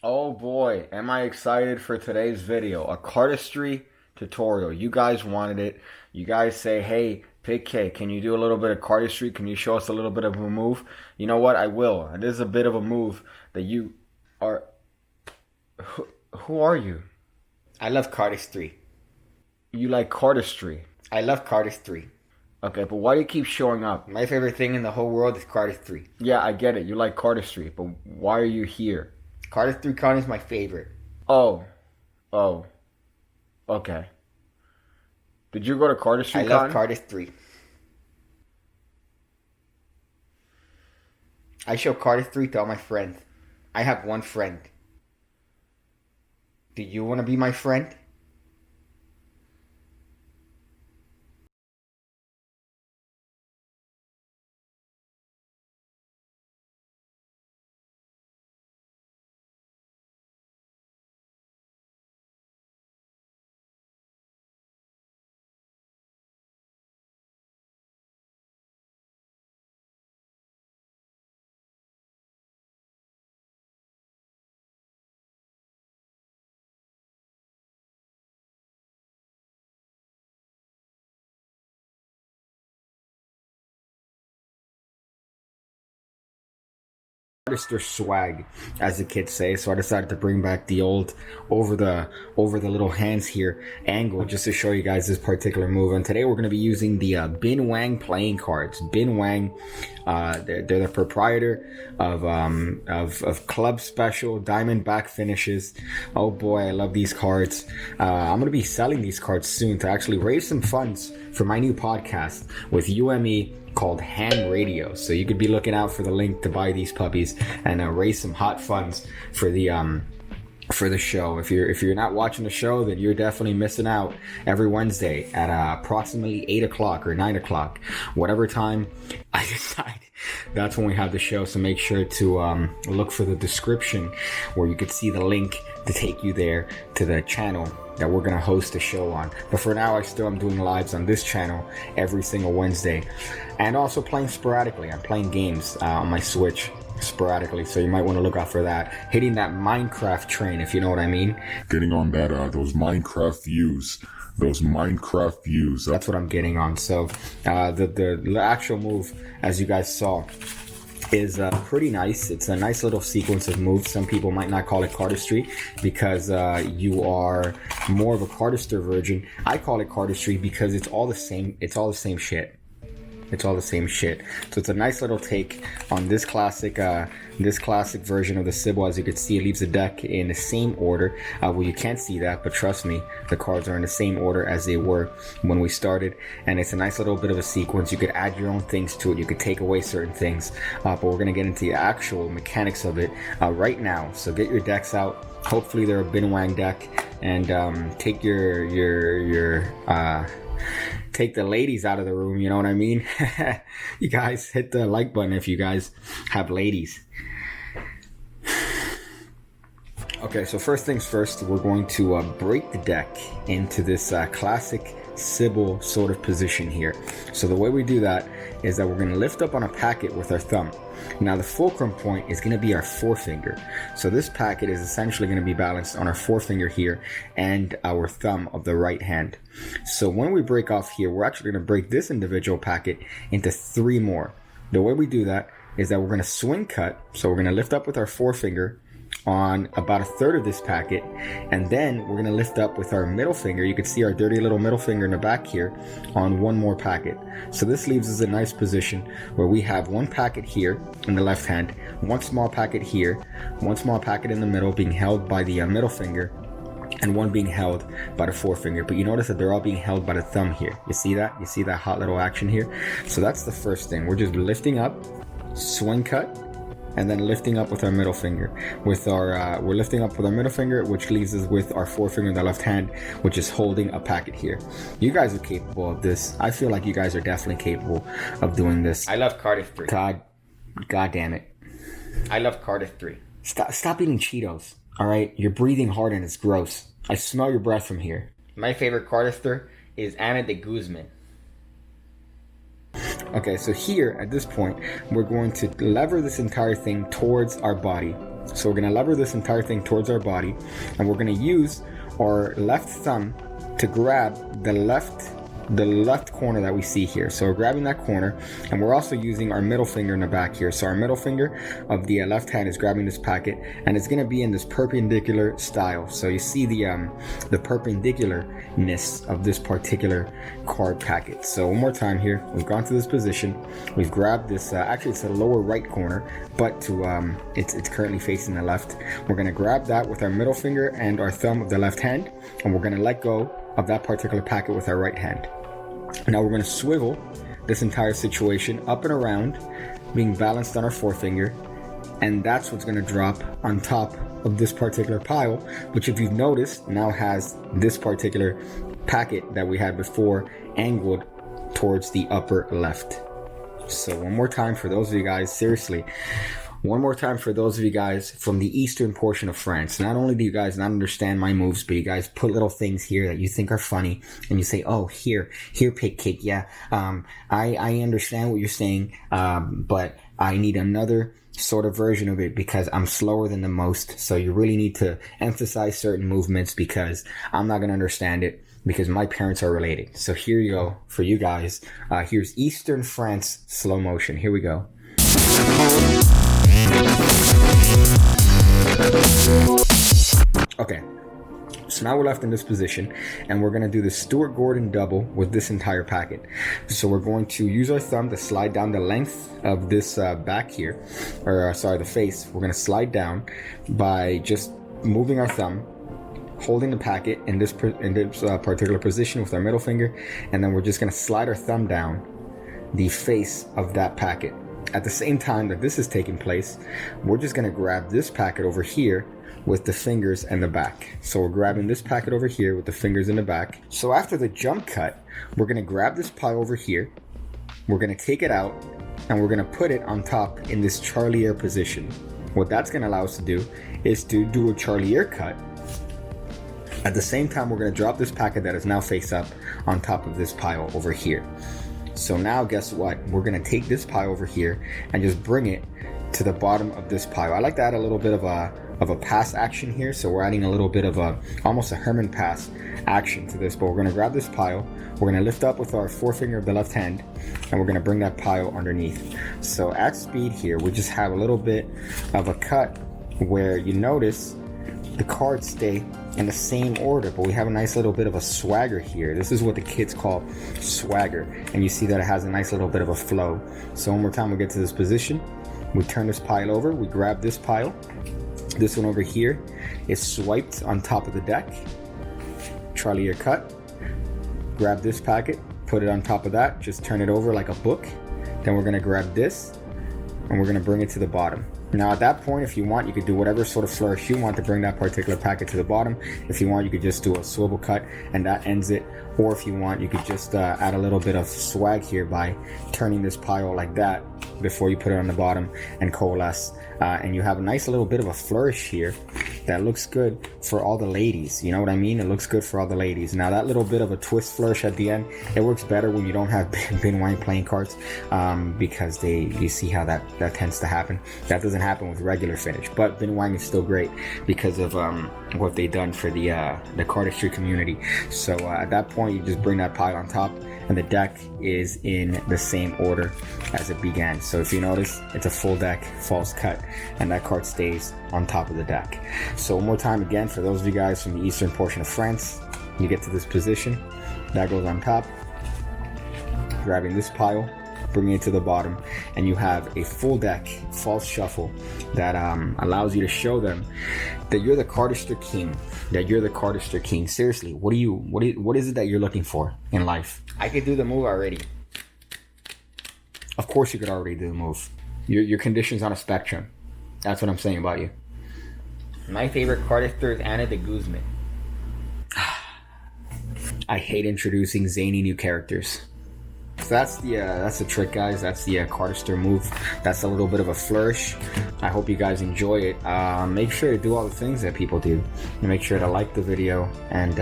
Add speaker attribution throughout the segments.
Speaker 1: Oh boy, am I excited for today's video. A cardistry tutorial. You guys wanted it. You guys say, hey, Pigcake, can you do a little bit of cardistry? Can you show us a little bit of a move? You know what? I will. It is a bit of a move that you are... Who are you?
Speaker 2: I love cardistry.
Speaker 1: You like cardistry.
Speaker 2: I love cardistry.
Speaker 1: Okay, but why do you keep showing up?
Speaker 2: My favorite thing in the whole world is cardistry.
Speaker 1: Yeah, I get it. You like cardistry, but why are you here?
Speaker 2: Cardistry con is my favorite.
Speaker 1: Oh, oh, okay. Did you go to
Speaker 2: I
Speaker 1: cardistry
Speaker 2: love
Speaker 1: con?
Speaker 2: cardistry. I show cardistry to all my friends. I have one friend. Do you want to be my friend?
Speaker 1: Artister swag, as the kids say. So I decided to bring back the old over the little hands here angle just to show you guys this particular move. And today we're going to be using the Bin Wang playing cards. Bin Wang, they're the proprietor of Club Special Diamond Back Finishes. Oh boy, I love these cards. I'm going to be selling these cards soon to actually raise some funds for my new podcast with UME called Ham Radio. So you could be looking out for the link to buy these puppies and raise some hot funds for the show. If you're not watching the show, then you're definitely missing out every Wednesday at approximately 8 o'clock or 9 o'clock, whatever time I decide. That's when we have the show. So make sure to look for the description where you could see the link to take you there to the channel that we're gonna host a show on. But for now, I still am doing lives on this channel every single Wednesday, and also playing sporadically. I'm playing games on my Switch sporadically, so you might want to look out for that. Hitting that Minecraft train, if you know what I mean.
Speaker 3: Getting on that those Minecraft views. Those Minecraft views.
Speaker 1: That's what I'm getting on. So the actual move, as you guys saw, is pretty nice. It's a nice little sequence of moves. Some people might not call it cardistry because you are more of a cardister virgin. I call it cardistry because it's all the same. It's all the same shit. It's all the same shit. So it's a nice little take on this classic version of the Sybil. As you can see, it leaves the deck in the same order. Well, you can't see that, but trust me, the cards are in the same order as they were when we started. And it's a nice little bit of a sequence. You could add your own things to it. You could take away certain things. But we're going to get into the actual mechanics of it right now. So get your decks out. Hopefully they're a Bin Wang deck. And take take the ladies out of the room, you know what I mean? You guys hit the like button if you guys have ladies. Okay, so first things first, we're going to break the deck into this classic Sybil sort of position here. So the way we do that is that we're going to lift up on a packet with our thumb. Now the fulcrum point is going to be our forefinger. So this packet is essentially going to be balanced on our forefinger here and our thumb of the right hand. So when we break off here, we're actually going to break this individual packet into 3 more. The way we do that is that we're going to swing cut. So we're going to lift up with our forefinger on about 1/3 of this packet, and then we're going to lift up with our middle finger. You can see our dirty little middle finger in the back here on 1 more packet. So this leaves us a nice position where we have 1 packet here in the left hand, 1 small packet here, 1 small packet in the middle being held by the middle finger, and 1 being held by the forefinger. But you notice that they're all being held by the thumb here. You see that? You see that hot little action here? So that's the first thing. We're just lifting up, swing cut, and then lifting up with our middle finger. We're lifting up with our middle finger, which leaves us with our forefinger in the left hand, which is holding a packet here. You guys are capable of this. I feel like you guys are definitely capable of doing this.
Speaker 2: I love cardistry.
Speaker 1: God damn it.
Speaker 2: I love cardistry.
Speaker 1: Stop eating Cheetos. All right, you're breathing hard and it's gross. I smell your breath from here.
Speaker 2: My favorite cardister is Ana de Guzman.
Speaker 1: Okay, so here at this point, we're going to lever this entire thing towards our body. So we're going to lever this entire thing towards our body, and we're going to use our left thumb to grab the left corner that we see here. So we're grabbing that corner, and we're also using our middle finger in the back here. So our middle finger of the left hand is grabbing this packet, and it's going to be in this perpendicular style. So you see the perpendicularness of this particular card packet. So one more time here, we've gone to this position, we've grabbed this, actually it's the lower right corner, but it's currently facing the left. We're going to grab that with our middle finger and our thumb of the left hand, and we're going to let go of that particular packet with our right hand. Now we're going to swivel this entire situation up and around, being balanced on our forefinger, and that's what's going to drop on top of this particular pile, which, if you've noticed, now has this particular packet that we had before angled towards the upper left. So one more time for those of you guys, seriously, one more time for those of you guys from the eastern portion of France. Not only do you guys not understand my moves, but you guys put little things here that you think are funny, and you say, oh, here, Pigcake, yeah, I understand what you're saying, but I need another sort of version of it because I'm slower than the most. So you really need to emphasize certain movements because I'm not going to understand it because my parents are related. So here you go for you guys. Here's Eastern France slow motion. Here we go. Okay, so now we're left in this position, and we're going to do the Stuart Gordon double with this entire packet. So we're going to use our thumb to slide down the length of this back here, or sorry, the face. We're going to slide down by just moving our thumb, holding the packet in this particular position with our middle finger, and then we're just going to slide our thumb down the face of that packet. At the same time that this is taking place, we're just going to grab this packet over here with the fingers and the back. So we're grabbing this packet over here with the fingers in the back. So after the jump cut, we're going to grab this pile over here, we're going to take it out, and we're going to put it on top in this Charlier position. What that's going to allow us to do is to do a Charlier cut. At the same time, we're going to drop this packet that is now face up on top of this pile over here. So now guess what? We're going to take this pile over here and just bring it to the bottom of this pile. I like to add a little bit of a pass action here. So we're adding a little bit of almost a Herman pass action to this. But we're going to grab this pile. We're going to lift up with our forefinger of the left hand, and we're going to bring that pile underneath. So at speed here, we just have a little bit of a cut where you notice the cards stay in the same order, but we have a nice little bit of a swagger here. This is what the kids call swagger, and you see that it has a nice little bit of a flow. So one more time, we get to this position, we turn this pile over, we grab this pile, this one over here is swiped on top of the deck, Charlier cut, grab this packet, put it on top of that, just turn it over like a book. Then we're going to grab this, and we're going to bring it to the bottom. Now at that point, if you want, you could do whatever sort of flourish you want to bring that particular packet to the bottom. If you want, you could just do a swivel cut and that ends it. Or if you want, you could just add a little bit of swag here by turning this pile like that before you put it on the bottom and coalesce. And you have a nice little bit of a flourish here that looks good for all the ladies. You know what I mean? It looks good for all the ladies. Now that little bit of a twist flourish at the end, it works better when you don't have Benoit playing cards, because you see how that tends to happen. That doesn't happen with regular finish, but Benoit is still great because of what they've done for the cardistry community. So at that point, you just bring that pile on top, and the deck is in the same order as it began. So if you notice, it's a full deck, false cut, and that card stays on top of the deck. So one more time again, for those of you guys from the eastern portion of France, you get to this position, that goes on top, grabbing this pile, bringing it to the bottom, and you have a full deck false shuffle that allows you to show them that you're the cardistry king. Seriously, what is it that you're looking for in life?
Speaker 2: I could do the move already.
Speaker 1: Of course you could already do the move. Your condition's on a spectrum. That's what I'm saying about you.
Speaker 2: My favorite cardister is Anna de Guzman.
Speaker 1: I hate introducing zany new characters. So that's the trick, guys. That's the cardistry move. That's a little bit of a flourish. I hope you guys enjoy it. Make sure to do all the things that people do. And make sure to like the video. And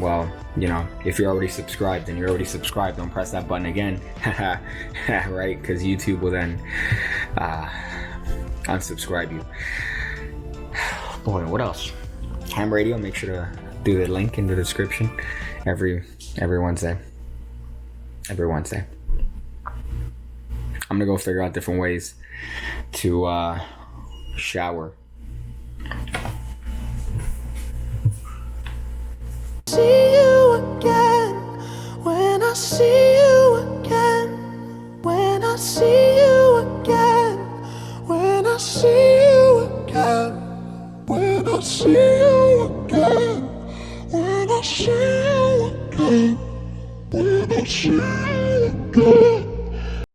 Speaker 1: well, you know, if you're already subscribed, then you're already subscribed. Don't press that button again, right? Because YouTube will then unsubscribe you. Boy, what else? Ham radio. Make sure to do the link in the description every Wednesday. Every Wednesday. I'm gonna go figure out different ways to shower.
Speaker 4: See you again when I see you again. When I see you again. When I see you again. When I see you again. When I see you again. When I see you again.